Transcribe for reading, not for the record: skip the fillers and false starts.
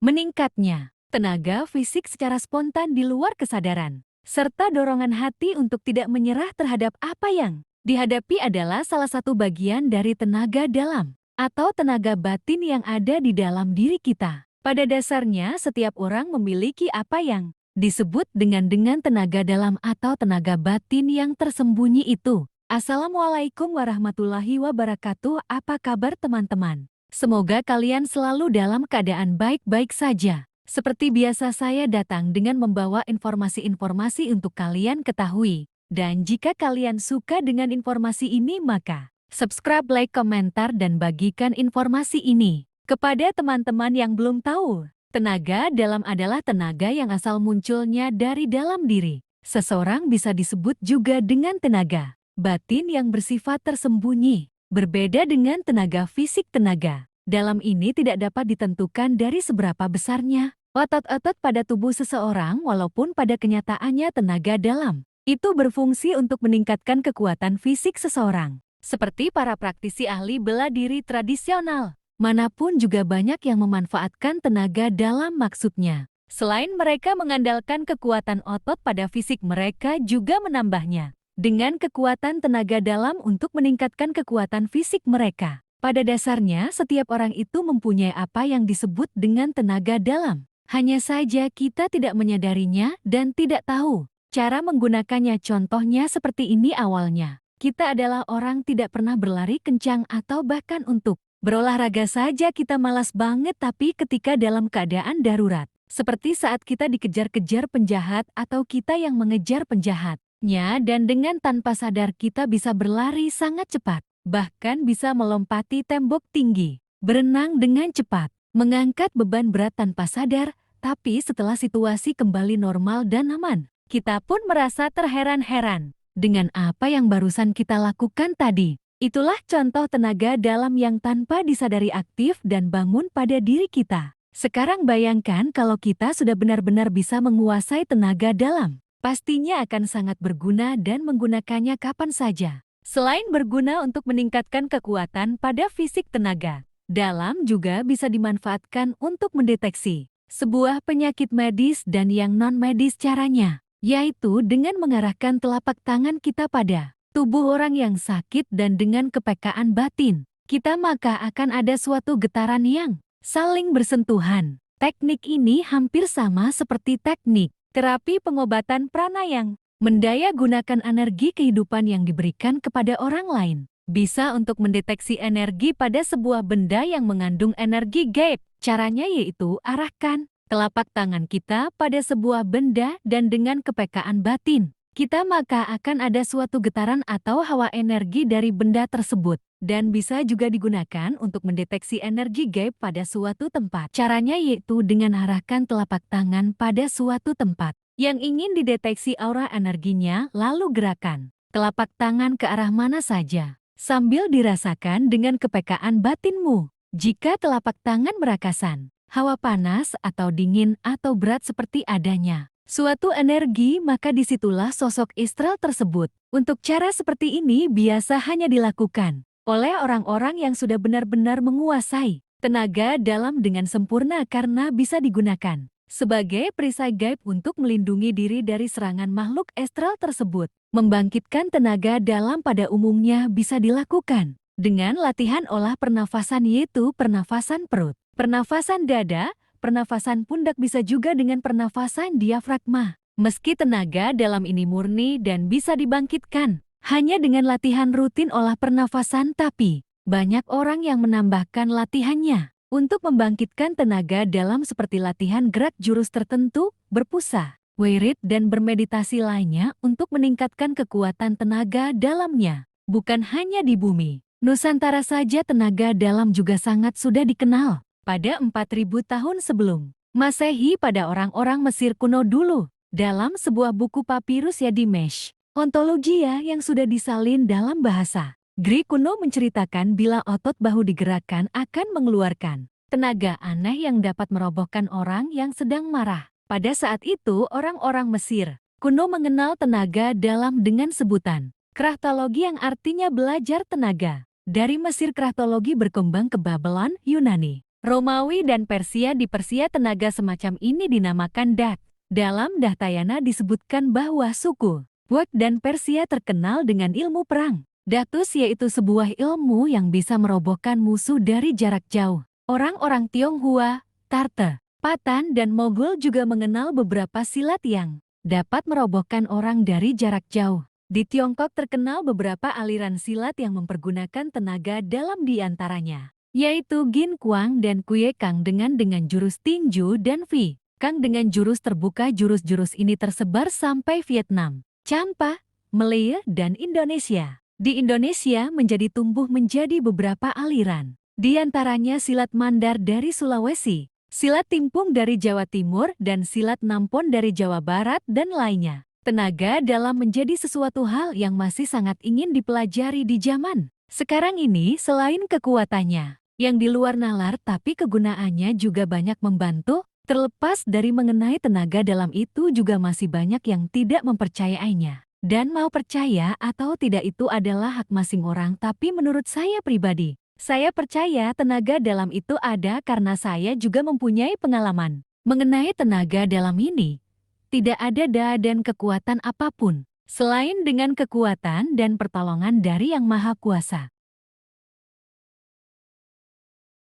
meningkatnya tenaga fisik secara spontan di luar kesadaran, serta dorongan hati untuk tidak menyerah terhadap apa yang dihadapi adalah salah satu bagian dari tenaga dalam atau tenaga batin yang ada di dalam diri kita. Pada dasarnya, setiap orang memiliki apa yang disebut dengan tenaga dalam atau tenaga batin yang tersembunyi itu. Assalamualaikum warahmatullahi wabarakatuh. Apa kabar teman-teman? Semoga kalian selalu dalam keadaan baik-baik saja. Seperti biasa saya datang dengan membawa informasi-informasi untuk kalian ketahui. Dan jika kalian suka dengan informasi ini maka subscribe, like, komentar, dan bagikan informasi ini kepada teman-teman yang belum tahu. Tenaga dalam adalah tenaga yang asal munculnya dari dalam diri. Seseorang bisa disebut juga dengan tenaga batin yang bersifat tersembunyi. Berbeda dengan tenaga fisik, tenaga dalam ini tidak dapat ditentukan dari seberapa besarnya otot-otot pada tubuh seseorang, walaupun pada kenyataannya tenaga dalam itu berfungsi untuk meningkatkan kekuatan fisik seseorang. Seperti para praktisi ahli bela diri tradisional, manapun juga banyak yang memanfaatkan tenaga dalam, maksudnya. Selain mereka mengandalkan kekuatan otot pada fisik, mereka juga menambahnya dengan kekuatan tenaga dalam untuk meningkatkan kekuatan fisik mereka. Pada dasarnya, setiap orang itu mempunyai apa yang disebut dengan tenaga dalam. Hanya saja kita tidak menyadarinya dan tidak tahu cara menggunakannya. Contohnya seperti ini awalnya. Kita adalah orang tidak pernah berlari kencang atau bahkan untuk berolahraga saja kita malas banget, tapi ketika dalam keadaan darurat, seperti saat kita dikejar-kejar penjahat atau kita yang mengejar penjahatnya, dan dengan tanpa sadar kita bisa berlari sangat cepat, bahkan bisa melompati tembok tinggi, berenang dengan cepat, mengangkat beban berat tanpa sadar. Tapi setelah situasi kembali normal dan aman, kita pun merasa terheran-heran dengan apa yang barusan kita lakukan tadi. Itulah contoh tenaga dalam yang tanpa disadari aktif dan bangun pada diri kita. Sekarang bayangkan kalau kita sudah benar-benar bisa menguasai tenaga dalam. Pastinya akan sangat berguna dan menggunakannya kapan saja. Selain berguna untuk meningkatkan kekuatan pada fisik, tenaga dalam juga bisa dimanfaatkan untuk mendeteksi sebuah penyakit medis dan yang non-medis. Caranya yaitu dengan mengarahkan telapak tangan kita pada tubuh orang yang sakit dan dengan kepekaan batin kita maka akan ada suatu getaran yang saling bersentuhan. Teknik ini hampir sama seperti teknik terapi pengobatan prana yang mendaya gunakan energi kehidupan yang diberikan kepada orang lain. Bisa untuk mendeteksi energi pada sebuah benda yang mengandung energi gaib. Caranya yaitu arahkan telapak tangan kita pada sebuah benda dan dengan kepekaan batin kita maka akan ada suatu getaran atau hawa energi dari benda tersebut. Dan bisa juga digunakan untuk mendeteksi energi gaib pada suatu tempat. Caranya yaitu dengan arahkan telapak tangan pada suatu tempat yang ingin dideteksi aura energinya, lalu gerakan telapak tangan ke arah mana saja sambil dirasakan dengan kepekaan batinmu. Jika telapak tangan merakasan, hawa panas atau dingin atau berat seperti adanya suatu energi, maka disitulah sosok astral tersebut. Untuk cara seperti ini biasa hanya dilakukan oleh orang-orang yang sudah benar-benar menguasai tenaga dalam dengan sempurna karena bisa digunakan sebagai perisai gaib untuk melindungi diri dari serangan makhluk astral tersebut. Membangkitkan tenaga dalam pada umumnya bisa dilakukan dengan latihan olah pernafasan, yaitu pernafasan perut, pernafasan dada, pernafasan pundak, bisa juga dengan pernafasan diafragma. Meski tenaga dalam ini murni dan bisa dibangkitkan hanya dengan latihan rutin olah pernafasan, tapi banyak orang yang menambahkan latihannya untuk membangkitkan tenaga dalam seperti latihan gerak jurus tertentu, berpuasa, wirid, dan bermeditasi lainnya untuk meningkatkan kekuatan tenaga dalamnya. Bukan hanya di bumi Nusantara saja, tenaga dalam juga sangat sudah dikenal. Pada 4000 tahun sebelum Masehi, pada orang-orang Mesir kuno dulu, dalam sebuah buku papirus Yadimesh, ontologia yang sudah disalin dalam bahasa Grik kuno menceritakan bila otot bahu digerakkan akan mengeluarkan tenaga aneh yang dapat merobohkan orang yang sedang marah. Pada saat itu orang-orang Mesir kuno mengenal tenaga dalam dengan sebutan kraftologi yang artinya belajar tenaga. Dari Mesir kraftologi berkembang ke Babylon, Yunani. Romawi dan Persia. Di Persia tenaga semacam ini dinamakan Dat. Dalam Dahtayana disebutkan bahwa suku Wak dan Persia terkenal dengan ilmu perang. Datus yaitu sebuah ilmu yang bisa merobohkan musuh dari jarak jauh. Orang-orang Tionghoa, Tarte, Patan dan Mogul juga mengenal beberapa silat yang dapat merobohkan orang dari jarak jauh. Di Tiongkok terkenal beberapa aliran silat yang mempergunakan tenaga dalam di antaranya, yaitu Gin Kuang dan Kue Kang dengan jurus Tinju dan Vi Kang dengan jurus terbuka. Jurus-jurus ini tersebar sampai Vietnam, Champa, Malaya, dan Indonesia. Di Indonesia tumbuh menjadi beberapa aliran. Di antaranya silat Mandar dari Sulawesi, silat Timpung dari Jawa Timur, dan silat Nampon dari Jawa Barat, dan lainnya. Tenaga dalam menjadi sesuatu hal yang masih sangat ingin dipelajari di zaman sekarang ini. Selain kekuatannya yang di luar nalar, tapi kegunaannya juga banyak membantu. Terlepas dari mengenai tenaga dalam itu juga masih banyak yang tidak mempercayainya. Dan mau percaya atau tidak itu adalah hak masing orang, tapi menurut saya pribadi, saya percaya tenaga dalam itu ada karena saya juga mempunyai pengalaman mengenai tenaga dalam ini. Tidak ada daya dan kekuatan apapun selain dengan kekuatan dan pertolongan dari Yang Maha Kuasa.